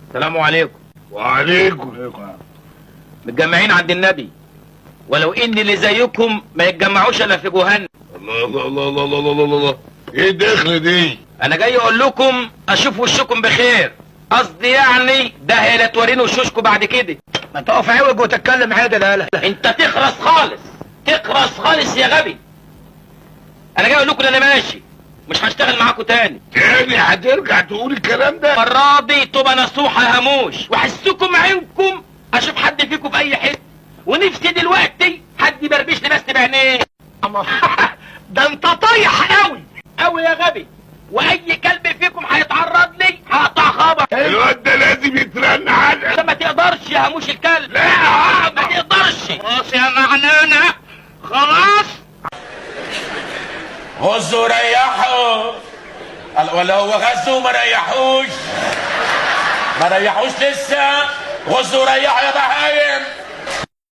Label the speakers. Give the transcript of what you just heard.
Speaker 1: السلام عليكم.
Speaker 2: وعليكم.
Speaker 1: متجمعين عند النبي، ولو ان اللي زيكم ما يتجمعوش الا في جهنم.
Speaker 2: الله الله الله الله الله الله الله. ايه الدخله دي؟
Speaker 1: انا جاي اقول لكم اشوف وشكم بخير، قصدي يعني ده هي لا توريني وشوشكم بعد كده.
Speaker 3: ما تقف عوج وتتكلم عادل. لا
Speaker 1: انت تخرس خالص، تخرس خالص يا غبي. انا جاي اقول لكم ان انا ماشي، مش هشتغل معاكم تاني.
Speaker 2: تاني هترجع تقول الكلام ده؟
Speaker 1: المرة دي تبقى نصوحة هموش، واحسكم عينكم اشوف حد فيكم في اي حته، ونفسي دلوقتي حد يبربش لي بس بعينيه.
Speaker 3: ده انت طايح قوي
Speaker 1: قوي يا غبي، واي كلب فيكم هيتعرض لي هقطع خبر.
Speaker 2: الواد ده لازم يترن علقه.
Speaker 1: انت ما تقدرش يا هموش الكلب.
Speaker 2: لا
Speaker 1: ما تقدرش.
Speaker 3: خلاص يا معنانة، خلاص.
Speaker 4: غزوا ريحوا، ولا هو غزوا ما ريحوش؟ ما ريحوش لسه. غزوا ريحوا يا بهايم.